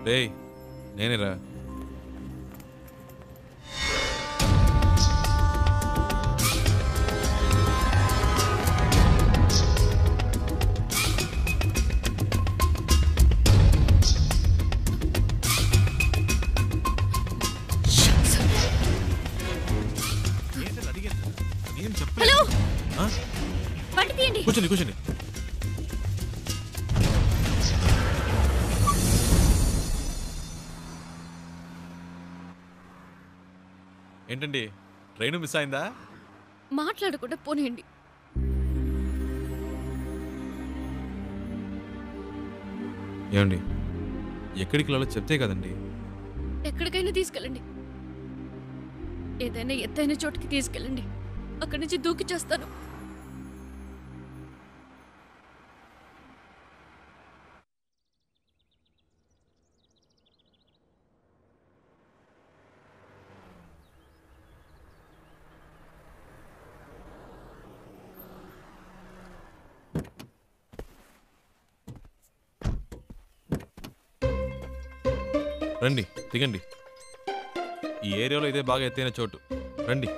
రేయ్ నేనేరా. హలో బండి తీయండి. కూర్చోండి కూర్చోండి. ఏంటండి ట్రైన్ మిస్ అయిందా? మాట్లాడకుండా పోనీయండి. ఏమండి ఎక్కడికి వెళ్ళాలో చెప్తే కదండి. ఎక్కడికైనా తీసుకెళ్ళండి. ఏదైనా ఎత్తైన చోటుకి తీసుకెళ్ళండి. అక్కడి నుంచి దూకి చేస్తాను. రండి దిగండి. ఈ ఏరియాలో ఇదే బాగా ఎత్తైన చోటు. రండి.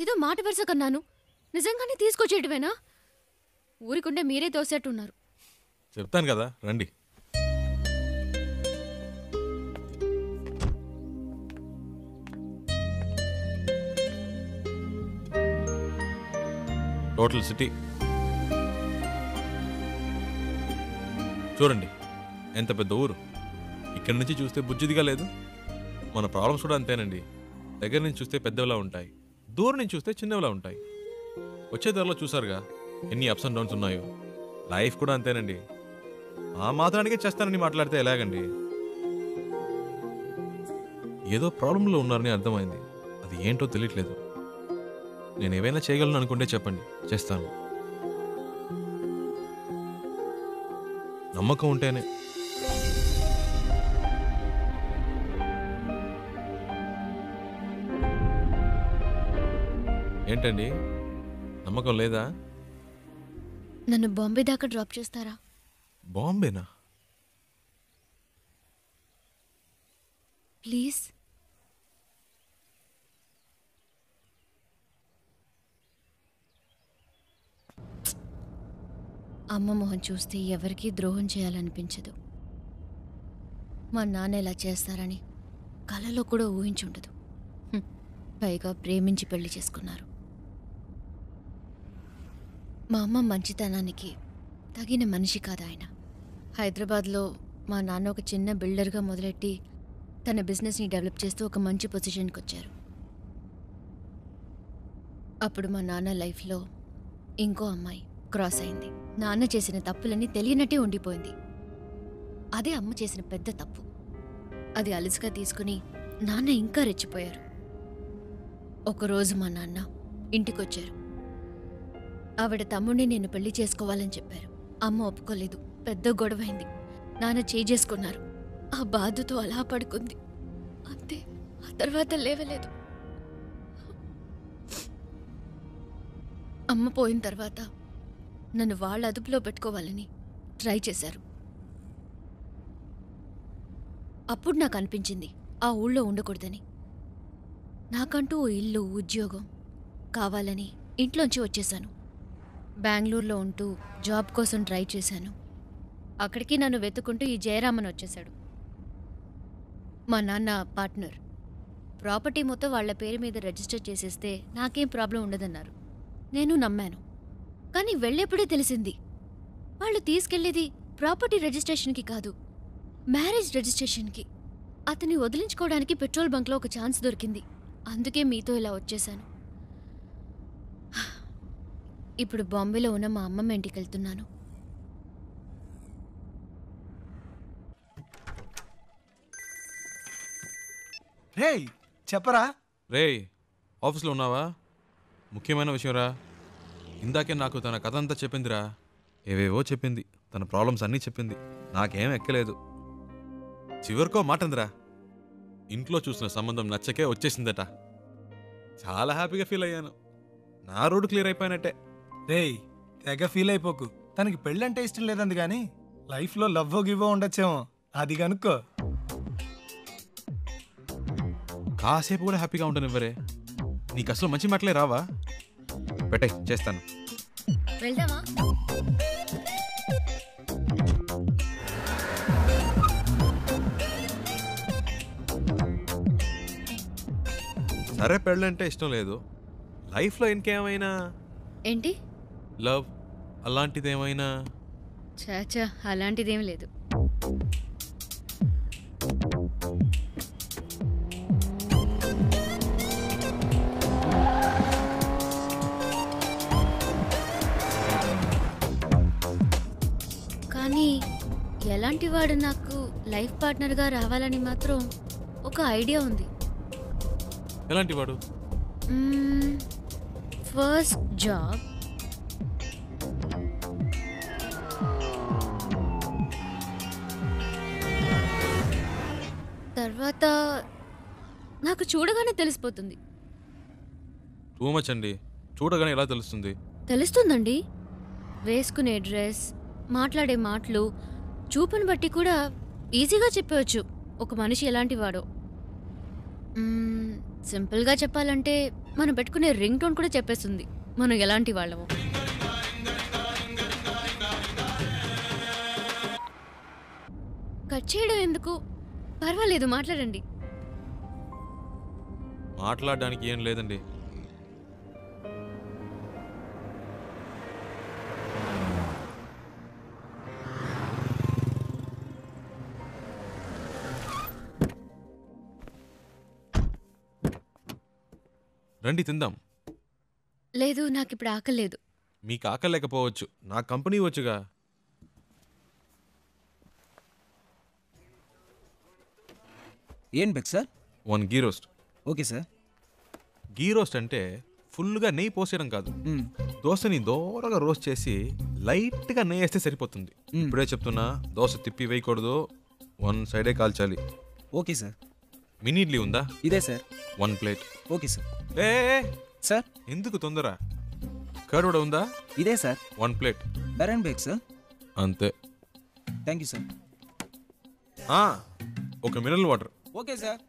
ఏదో మాట వరుస కన్నాను. నిజంగానే తీసుకొచ్చేయటమేనా? ఊరికుండే మీరే తోసేట్టున్నారు. చెప్తాను కదా రండి. టోటల్ సిటీ చూడండి, ఎంత పెద్ద ఊరు. ఇక్కడి నుంచి చూస్తే బుజ్జిదిగా లేదు. మన ప్రాబ్లమ్స్ కూడా అంతేనండి. దగ్గర నుంచి చూస్తే పెద్దవిలా ఉంటాయి, దూరం నుంచి చూస్తే చిన్నవిలా ఉంటాయి. వచ్చే ధరలో చూసారుగా ఎన్ని అప్స్ అండ్ డౌన్స్ ఉన్నాయో. లైఫ్ కూడా అంతేనండి. ఆ మాత్రానికే చేస్తానని మాట్లాడితే ఎలాగండి? ఏదో ప్రాబ్లంలో ఉన్నారని అర్థమైంది. అది ఏంటో తెలియట్లేదు. నేను ఏవైనా చేయగలను అనుకుంటే చెప్పండి, చేస్తాను. నమ్మకం ఉంటేనే. ఏంటండి నమ్మకం లేదా? నన్ను బాంబే దాకా డ్రాప్ చేస్తారా? బాంబేనా? ప్లీజ్. అమ్మ మొహం చూస్తే ఎవరికీ ద్రోహం చేయాలనిపించదు. మా నాన్న ఇలా చేస్తారని కలలో కూడా ఊహించుండదు. పైగా ప్రేమించి పెళ్లి చేసుకున్నారు. మా అమ్మ మంచితనానికి తగిన మనిషి కాదు ఆయన. హైదరాబాద్లో మా నాన్న ఒక చిన్న బిల్డర్గా మొదలెట్టి తన బిజినెస్ని డెవలప్ చేస్తూ ఒక మంచి పొజిషన్కి వచ్చారు. అప్పుడు మా నాన్న లైఫ్లో ఇంకో అమ్మాయి క్రాస్ అయింది. నాన్న చేసిన తప్పులన్నీ తెలియనట్టే ఉండిపోయింది. అదే అమ్మ చేసిన పెద్ద తప్పు. అది అలుసుగా తీసుకుని నాన్న ఇంకా రెచ్చిపోయారు. ఒకరోజు మా నాన్న ఇంటికొచ్చారు. ఆవిడ తమ్ముడిని నేను పెళ్లి చేసుకోవాలని చెప్పారు. అమ్మ ఒప్పుకోలేదు. పెద్ద గొడవైంది. నాన్న చేసుకున్నారు. ఆ బాధతో అలా పడుకుంది. అంతే. ఆ తర్వాత లేవలేదు. అమ్మ పోయిన తర్వాత నన్ను వాళ్ళ అదుపులో పెట్టుకోవాలని ట్రై చేశారు. అప్పుడు నాకు అనిపించింది ఆ ఊళ్ళో ఉండకూడదని. నాకంటూ ఓ ఇల్లు, ఉద్యోగం కావాలని ఇంట్లోంచి వచ్చేశాను. బెంగళూరులో ఉంటూ జాబ్ కోసం ట్రై చేశాను. అక్కడికి నన్ను వెతుకుంటూ ఈ జయరామన్ వచ్చేశాడు. మా నాన్న పార్ట్నర్. ప్రాపర్టీ మొత్తం వాళ్ల పేరు మీద రిజిస్టర్ చేసేస్తే నాకేం ప్రాబ్లం ఉండదన్నారు. నేను నమ్మాను. కానీ వెళ్ళేప్పుడే తెలిసింది వాళ్ళు తీసుకెళ్లేది ప్రాపర్టీ రిజిస్ట్రేషన్కి కాదు, మ్యారేజ్ రిజిస్ట్రేషన్కి. అతన్ని వదిలించుకోవడానికి పెట్రోల్ బంక్లో ఒక ఛాన్స్ దొరికింది. అందుకే మీతో ఇలా వచ్చేశాను. ఇప్పుడు బాంబేలో ఉన్న మా అమ్మమ్మ ఇంటికి వెళ్తున్నాను. రేయ్ చెప్పరా. రేయ్ ఆఫీస్లో ఉన్నావా? ముఖ్యమైన విషయం రా. ఇందాకే నాకు తన కథ అంతా చెప్పిందిరా. ఏవేవో చెప్పింది. తన ప్రాబ్లమ్స్ అన్నీ చెప్పింది. నాకేం ఎక్కలేదు. చివరికో మాట అందిరా, ఇంట్లో చూసిన సంబంధం నచ్చకే వచ్చేసిందట. చాలా హ్యాపీగా ఫీల్ అయ్యాను. నా రోడ్డు క్లియర్ అయిపోయినట్టే. రేయ్ తెగ ఫీల్ అయిపోకు. తనకి పెళ్ళంటే ఇష్టం లేదంది కానీ లైఫ్లో లవ్ గివ్ ఉండొచ్చేమో, అది కనుక్కో. కాసేపు కూడా హ్యాపీగా ఉంటాను ఇవ్వరే. నీకు అసలు మంచి మాటలే రావా? పెట్టే చేస్తాను. వెళ్దామా? సరే పెళ్ళంటే ఇష్టం లేదు. లైఫ్లో ఇంకేమైనా ఏంటి? లవ్ అలాంటిది ఏమైనా? చాచా అలాంటిదేం లేదు. కానీ ఎలాంటి వాడు నాకు లైఫ్ పార్ట్నర్గా రావాలని మాత్రం ఒక ఐడియా ఉంది. ఎలాంటి వాడు? ఫస్ట్ జాబ్, తర్వాత నాకు చూడగానే తెలిసిపోతుంది. టూ మచ్ అండి. చూడగానే ఎలా తెలుస్తుంది? తెలుస్తుందండి. వేసుకునే డ్రెస్, మాట్లాడే మాటలు, చూపుని బట్టి కూడా ఈజీగా చెప్పవచ్చు ఒక మనిషి ఎలాంటి వాడో. సింపుల్గా చెప్పాలంటే మనం పెట్టుకునే రింగ్ టోన్ కూడా చెప్పేస్తుంది మనం ఎలాంటి వాళ్ళమో. కట్ చేయడం ఎందుకు? పర్వాలేదు, మాట్లాడండి. మాట్లాడడానికి ఏం లేదండి. రండి తిందాం. లేదు, నాకు ఇప్పుడు ఆకలి లేదు. మీకు ఆకలి లేకపోవచ్చు, నా కంపెనీ వచ్చుగా. ఏం బెక్ sir? 1 ghee roast. Okay sir. Ghee roast అంటే ఫుల్గా నెయ్యి పోసేయడం కాదు. దోశని దోరగా రోస్ట్ చేసి లైట్గా నెయ్యి వేస్తే సరిపోతుంది. ఇప్పుడే చెప్తున్నా, దోశ తిప్పి వేయకూడదు, 1 సైడే కాల్చాలి. Okay sir. మినీ ఇడ్లీ ఉందా? ఇదే సార్. 1 ప్లేట్. Okay sir. ఏ సార్ ఎందుకు తొందర? కర్డ్ కూడా ఉందా? ఇదే సార్. 1 ప్లేట్. బెరన్ బేక్ సార్. అంతే. Thank you sir. ఒక mineral water. Okay sir.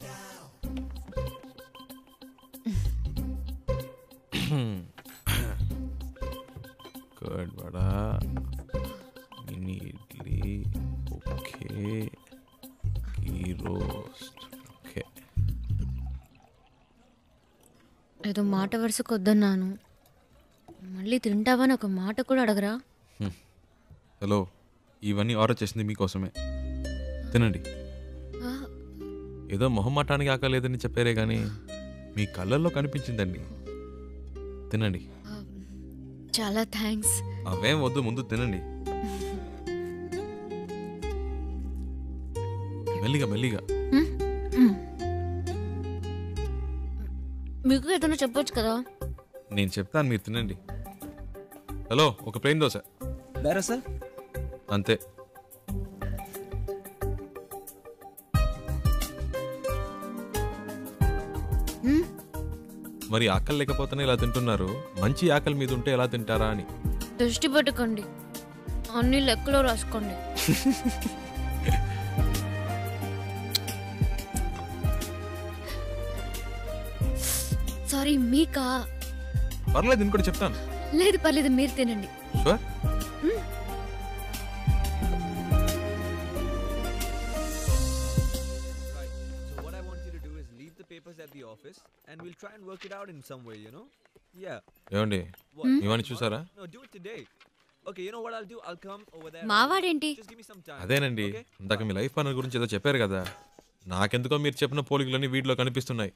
Curd vada, mini idli, okay, ghee roast, okay. ఏదో మాట వరుసకు వద్దన్నాను, మళ్ళీ తింటావని ఒక మాట కూడా అడగరా? హలో, ఇవన్నీ ఆర్డర్ చేసింది మీకోసమే. తినండి. ఆ, ఏదో మొహమాటానికి ఆకలేదని చెప్పారే కానీ మీ కళ్ళల్లో కనిపించిందండి. తినండి. చాలా థ్యాంక్స్. అవేం వద్దు, ముందు తినండి. మెల్లిగా మెల్లిగా. మీకు ఏదైనా చెప్పొచ్చు కదా. నేను చెప్తాను, మీరు తినండి. హలో, ఒక ప్లేన్ దోశ. బెరా సార్. అంతే. మరి ఆకలి లేకపోతేనే ఇలా తింటున్నారు, మంచి ఆకలి మీద ఉంటే ఎలా తింటారా అని. దృష్టి పెట్టుకోండి, అన్ని లెక్కలో రాసుకోండి. సారీ, మీకా? పర్లేదు, ఇంకోటి చెప్తాను. లేదు పర్లేదు, మీరు తినండి. Sure. So what I want you to do is leave the papers at the office and we'll try and work it out in some way, you know? Yeah. ఏమండి, What? ఇవన్నీ చూసారా? No, do it today. Okay, you know what I'll do? I'll come over there. మావాడేంటి? Just give me some time. అదేనండి, Okay? ఇందాక మీ life partner గురించి ఏదో చెప్పారు కదా, నాకెందుకో మీరు చెప్పిన పోలికలన్నీ వీటిలో కనిపిస్తున్నాయి.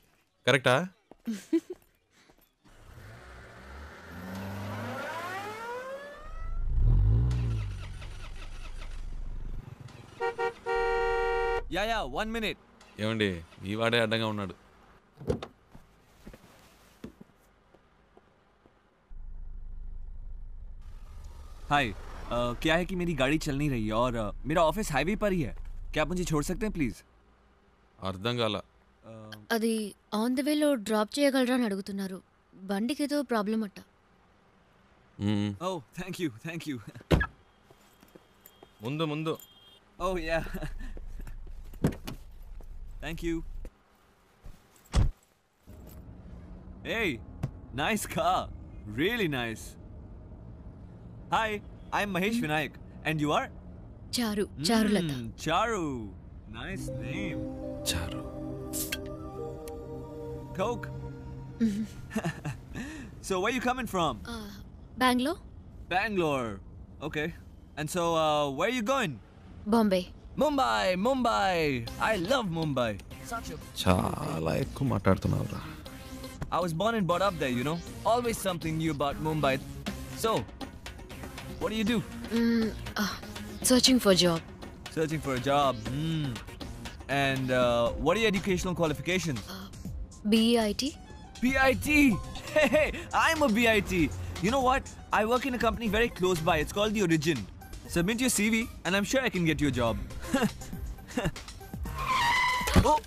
కరెక్టా? Yeah, 1 minute. ఏమండి, ఈ వాడే అడ్డంగా ఉన్నాడు. हाय, क्या है कि मेरी गाड़ी चल नहीं रही है और मेरा ऑफिस हाईवे पर ही है. क्या आप मुझे छोड़ सकते हैं प्लीज? అర్థం కాల. అది ఆన్ ద వేలో డ్రాప్ చేయగలరా అని అడుగుతున్నారు. బండికి ఏదో ప్రాబ్లం అట్ట. ओह, थैंक यू. ముందు ముందు. Oh yeah. Thank you. Hey, nice car. Really nice. Hi, I'm Mahesh Vinayak. And you are? Charulata. Charu. Nice name. చారు. Coke. So where you coming from? Bengaluru, Bangalore. Okay. And so where you going? Bombay. Mumbai. I love Mumbai. చాలా ఎక్కువ మాట్లాడుతున్నావురా. I was born and brought up there, you know. Always something new about Mumbai. So, what do you do? Searching for job. Searching for a job. And what are your educational qualifications? BEIT. BIT. Hey, I'm a BIT. You know what? I work in a company very close by. It's called The Origin. Submit your CV, and I'm sure I can get you a job. Oh.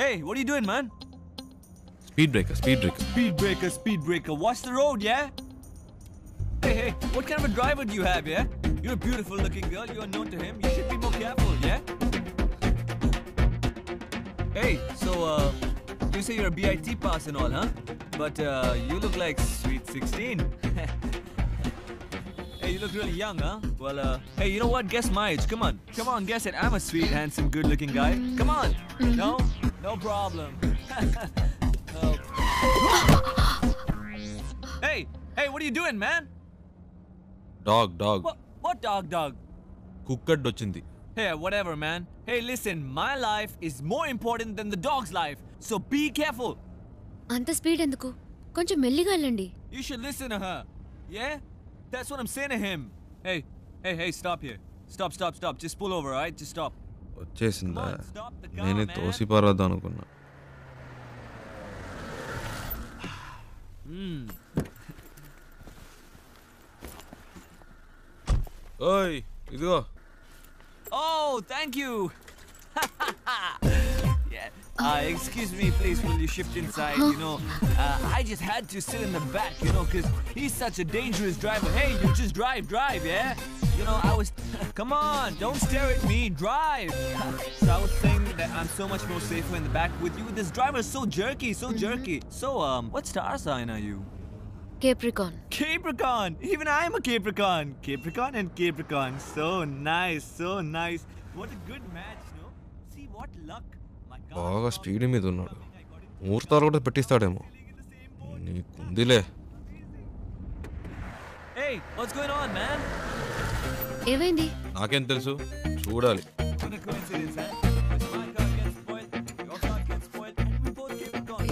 Hey, what are you doing, man? Speed breaker. Speed breaker. Watch the road, yeah? Hey, what kind of a driver do you have, yeah? You're a beautiful looking girl. You're known to him. You should be more careful, yeah? Hey, so, you say you're a BIT pass and all, huh? But, you look like sweet 16. Hey, you look really young, huh? Well, hey, you know what? Guess my age. Come on, guess it. I'm a sweet, handsome, good-looking guy. Come on. No problem. Hey, what are you doing, man? Dog. What dog? Cooked వచ్చింది. Hey, whatever, man. Hey, listen, my life is more important than the dog's life. So be careful. అంత speed ఎందుకు? కొంచెం మెల్లిగా వెళ్ళండి. You should listen to her. Yeah? That's what I'm saying to him. Hey, stop here. Stop. Just pull over, alright? Just stop. వచ్చేసిందా? Come on, stop the car, నేనే man. తోసిపారద్దాం అనుకున్నా. ఓయ్ ఇదిగో. Oh, thank you. Yeah. Excuse me, please, will you shift inside? You know, I just had to sit in the back, you know, because he's such a dangerous driver. Hey, you just drive, yeah? You know, I was... Come on, don't stare at me, drive. So I was saying that I'm so much more safer in the back with you. This driver is so jerky. So, what star sign are you? Capricorn. Capricorn! Even I'm a Capricorn. Capricorn and Capricorn. So nice. What a good match, no? See what luck. My God. బాగా speed మీద ఉన్నాడు. ముహూర్తాలు కూడా పెట్టిస్తాడేమో. నీకుందిలే. Hey, what's going on, man? ఏమైంది? నాకేం తెలుసు, చూడాలి. What a coincidence, huh? My car gets spoiled, your car gets spoiled, and we both Capricorn.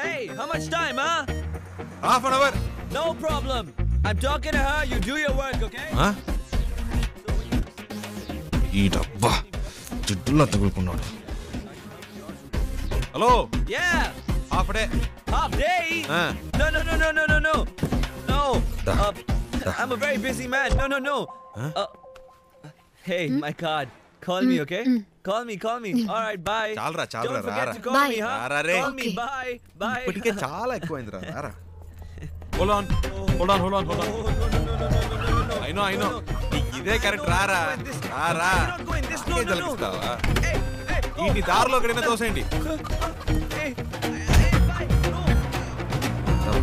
Hey, how much time, huh? Half an hour. No problem. I'm talking to her. You do your work, okay? ఈ డబ్బా జిడ్డులా తగులుకున్నాడు. Hello. Yeah. Half day. Half day? No. No. I'm a very busy man. No. Hey, my God. Call me, okay? Call me. All right, bye. చాలరా Don't forget రారా. to call me, huh? రారా రే. Call me, bye. ఇప్పటికే చాలా ఎక్కువైందిరా. రారా. Hold on. No. I know. ఇదే correct. రారా. You're not going this. No. తలపిస్తావా? Hey, ఈ దారిలో ఎక్కడైనా తోసేయండి. Hey, bye. No.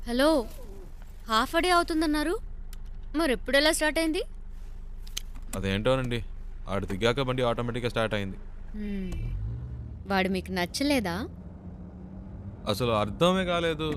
Hello, half day అవుతుందన్నారు, మరి ఎప్పుడెలా స్టార్ట్ అయింది? అదేంటోనండి, ఆడు దిగాక బండి ఆటోమేటిక్గా స్టార్ట్ అయింది. వాడు మీకు నచ్చలేదా? అసలు అర్థమే కాలేదు.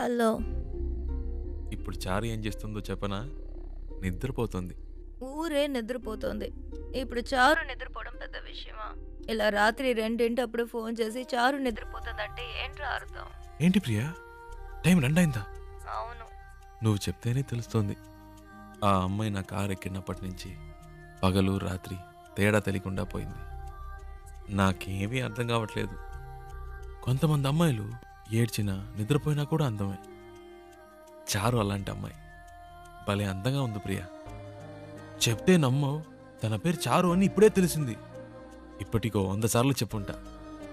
హలో. ఇప్పుడు చారు ఏం చేస్తుందో చెప్పనా? నిద్రపోతుంది. ఊరే నిద్రపోతోంది. ఇప్పుడు చారు నిద్రపోవడం పెద్ద విషయమా? ఇలా రాత్రి 2 ఫోన్ చేసి చారు నిద్రపోతుందంటే ఏంట్రా అర్థం? ఏంటి ప్రియా, టైం 2 అయిందా? అవును. నువ్వు చెప్తేనే తెలుస్తోంది. ఆ అమ్మాయి నా కారు ఎక్కినప్పటి నుంచి పగలు రాత్రి తేడా తెలియకుండా పోయింది. నాకేమీ అర్థం కావట్లేదు. కొంతమంది అమ్మాయిలు ఏడ్చినా నిద్రపోయినా కూడా అందమే. చారు అలాంటి అమ్మాయి. భలే అందంగా ఉంది ప్రియా. చెప్తే నమ్మవు, తన పేరు చారు అని ఇప్పుడే తెలిసింది. ఇప్పటికో 100 సార్లు చెప్పుంటా.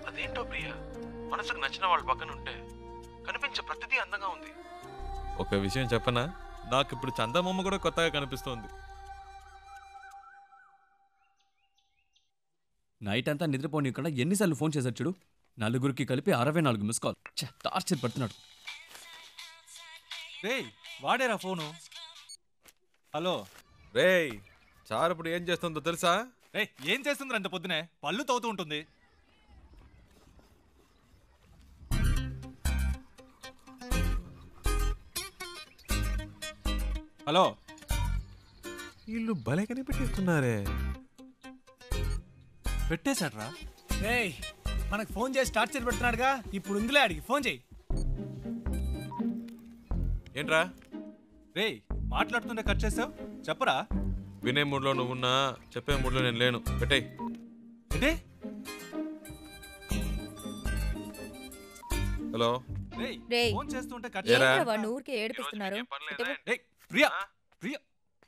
అదేంటో ప్రియా, మనసుకు నచ్చిన వాళ్ళ పక్కన ఉంటే కనిపించే ప్రతిదీ అందంగా ఉంది. ఒక విషయం చెప్పనా, నాకు ఇప్పుడు చందమామ కూడా కొత్తగా కనిపిస్తోంది. నైట్ అంతా నిద్రపోనీయకుండా ఎన్నిసార్లు ఫోన్ చేశాడు చూడు. నలుగురికి కలిపి 64 మిస్ కాల్. టార్చర్ పడుతున్నాడు. రేయ్ వాడేరా ఫోను. హలో రేయ్, చారు ఇప్పుడు ఏం చేస్తుందో తెలుసా? రే ఏం చేస్తుందిరా అంత పొద్దునే? పళ్ళు తవ్వుతూ ఉంటుంది. హలో వీళ్ళు భలే కనిపెట్టేస్తున్నారే. పెట్టేశాడ్రా. రేయ్ మనకు ఫోన్ చేసి టార్చర్ పెడుతున్నాడుగా, ఇప్పుడు ఉందిలే అడిగి ఫోన్ చేయి. ఏంట్రా రేయ్ మాట్లాడుతుంటే కట్ చేసావు, చెప్పరా. వినే మూడ్లో నువ్వున్నా, చెప్పే మూడ్లో నేను లేను. పెట్టేయ్. ఏంటి? హలో రేయ్ రేయ్. ఫోన్ చేస్తుంటే కట్ ఏరా? చేసావు. వాడిని ఊరికే ఏడిపిస్తున్నారు. రేయ్ ప్రియా ప్రియా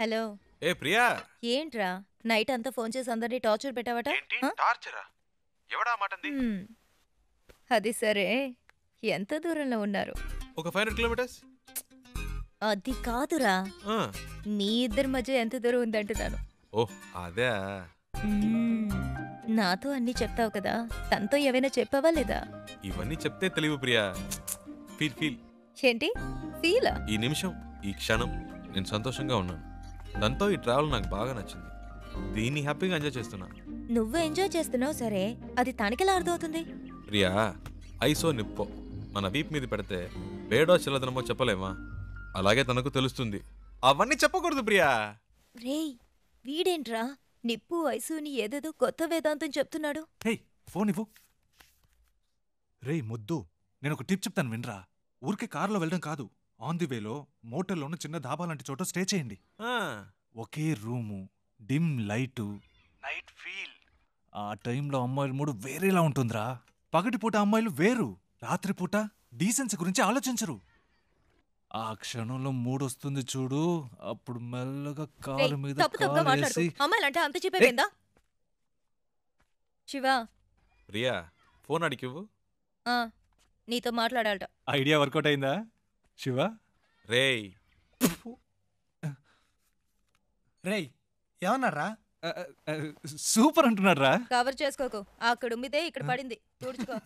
హలో. ఏ ప్రియా, ఏంట్రా నైట్ అంతా ఫోన్ చేసి అందరినీ టార్చర్ పెట్టావట? ఆ? టార్చరా? ఎవడా మాటంది? హ్మ్. అది సరే, ఎంత దూరంలో ఉన్నారు? ఒక 500 కిలోమీటర్స్. అది కాదురా, ఆ, మీ ఇద్దరి మధ్య ఎంత దూరం ఉందంటున్నాను. ఓహ్ అదే. మ్మ్. నాతో అన్నీ చెప్తావు కదా, తనతో ఏవైనా చెప్పావా లేదా? ఇవన్నీ చెప్తే తెలివి ప్రియా. Feel feel. ఏంటి ఫీలా? ఈ నిమిషం, ఈ క్షణం నేను సంతోషంగా ఉన్నాను. దాంతో ఈ ట్రావెల్ నాకు బాగా నచ్చింది. దీన్ని హ్యాపీగా ఎంజాయ్ చేస్తున్నా. నువ్వు ఎంజాయ్ చేస్తున్నావు సరే, అది తనకెలా అర్థమవుతుంది? ప్రియా, ఐసో నిప్పో మన వీప్ మీద పెడితే వేడో చిల్లదనమో చెప్పలేమా? అలాగే తనకు తెలుస్తుంది. అవన్నీ చెప్పకూడదు ప్రియా. రేయ్ వీడేంట్రా నిప్పు వయసుని ఏదేదో కొత్త వేదాంతం చెప్తున్నాడు. రేయ్ ఫోన్ ఇవ్వు. రేయ్ ముద్దు, నేను ఒక టిప్ చెప్తాను వినరా. ఊరికే కారులో వెళ్ళడం కాదు, ఆన్ ది వేలో మోటల్లోనూ చిన్న ధాబా లాంటి చోట స్టే చేయండి. ఆ, ఒకే room, dim light, night feel. ఆ టైంలో అమ్మాయిల మూడు వేరేలా ఉంటుందిరా. పగటిపూట అమ్మాయిలు వేరు, రాత్రిపూట డీసెన్సీ గురించి ఆలోచించరు. ఆ క్షణంలో మూడొస్తుంది చూడు, అప్పుడు మెల్లగా కాలు మీద కాలేసి అమ్మాయిలంటే అంత చెప్పేవేందా? శివా, ప్రియా ఫోన్ అడిగివ్వు. నీతో మాట్లాడాలట. ఐడియా వర్కౌట్ అయిందా శివ? రేయ్ రేయ్ ఏమన్నారా? సూపర్ అంటున్నాడు రా. కవర్ చేసుకోకు, అక్కడ ఉమ్మితే ఇక్కడ పడింది, తుడుచుకో.